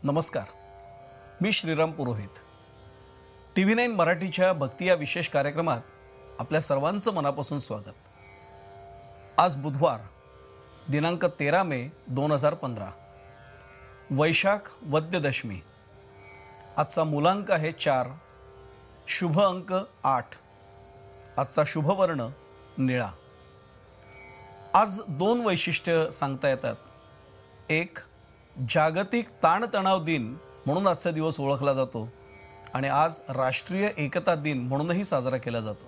नमस्कार, मी श्रीराम पुरोहित. TV9 मराठीच्या भक्ती या विशेष कार्यक्रमात आपल्या सर्वांचं मनापासून स्वागत. आज बुधवार दिनांक 13 मे 2015, वैशाख वद्य दशमी. आजचा मूलांक आहे 4, शुभ अंक 8. आजचा शुभ वर्ण निळा. आज 2 वैशिष्ट्य सांगता येतात. एक, जागतिक ताणतणाव दिन म्हणून आजचा दिवस ओळखला जातो आणि आज राष्ट्रीय एकता दिन म्हणूनही साजरा केला जातो.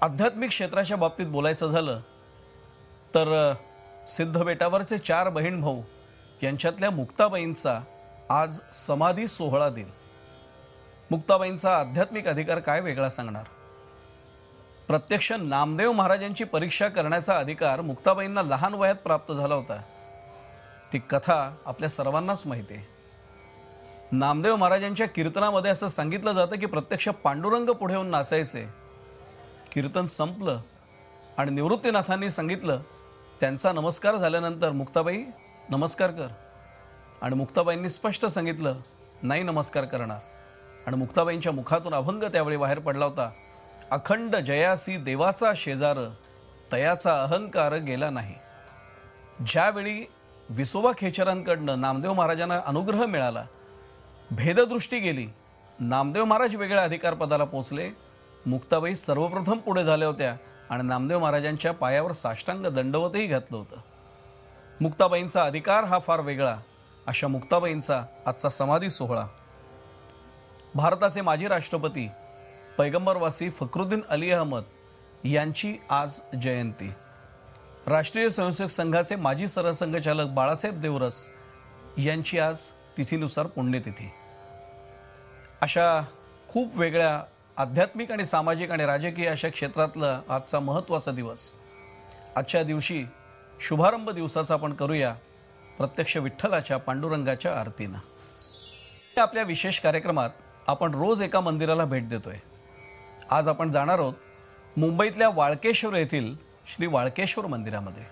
आध्यात्मिक क्षेत्राच्या बाबतीत बोलायचं झालं तर सिद्धबेटावरचे 4 बहीण भाऊ यांच्यातल्या मुक्ताबाईंचा आज समाधी सोहळा दिन. मुक्ताबाईंचा आध्यात्मिक अधिकार काय वेगळा सांगणार. प्रत्यक्ष नामदेव महाराजांची परीक्षा करण्याचा अधिकार मुक्ताबाईंना लहान वयात प्राप्त झाला होता. ती कथा आपल्या सर्वांनाच माहिती आहे. नामदेव महाराजांच्या कीर्तनामध्ये असं सांगितलं जातं की प्रत्यक्ष पांडुरंग पुढे येऊन नाचायचे. कीर्तन संपलं आणि निवृत्तीनाथांनी सांगितलं, त्यांचा नमस्कार झाल्यानंतर मुक्ताबाई नमस्कार कर. आणि मुक्ताबाईंनी स्पष्ट सांगितलं नाही नमस्कार करणार. आणि मुक्ताबाईंच्या मुखातून अभंग त्यावेळी बाहेर पडला होता. अखंड जयासी देवाचा शेजार, तयाचा अहंकार गेला नाही. ज्यावेळी विसोबा खेचरांकडनं नामदेव महाराजांना अनुग्रह मिळाला, भेददृष्टी गेली, नामदेव महाराज वेगळ्या अधिकारपदाला पोचले. मुक्ताबाई सर्वप्रथम पुढे झाल्या होत्या आणि नामदेव महाराजांच्या पायावर साष्टांग दंडवतही घातलं होतं. मुक्ताबाईंचा अधिकार हा फार वेगळा. अशा मुक्ताबाईंचा आजचा समाधी सोहळा. भारताचे माजी राष्ट्रपती पैगंबरवासी फखरुद्दीन अली अहमद यांची आज जयंती. राष्ट्रीय स्वयंसेवक संघाचे माजी सरसंघचालक बाळासाहेब देवरस यांची आज तिथीनुसार पुण्यतिथी. अशा खूप वेगळ्या आध्यात्मिक आणि सामाजिक आणि राजकीय अशा क्षेत्रातला आजचा महत्त्वाचा दिवस. आजच्या दिवशी शुभारंभ दिवसाचा आपण करूया प्रत्यक्ष विठ्ठलाच्या पांडुरंगाच्या आरतीनं. आपल्या विशेष कार्यक्रमात आपण रोज एका मंदिराला भेट देतोय. आज आपण जाणार आहोत मुंबईतल्या वाळकेश्वर येथील श्री वाळकेश्वर मंदिरामध्ये.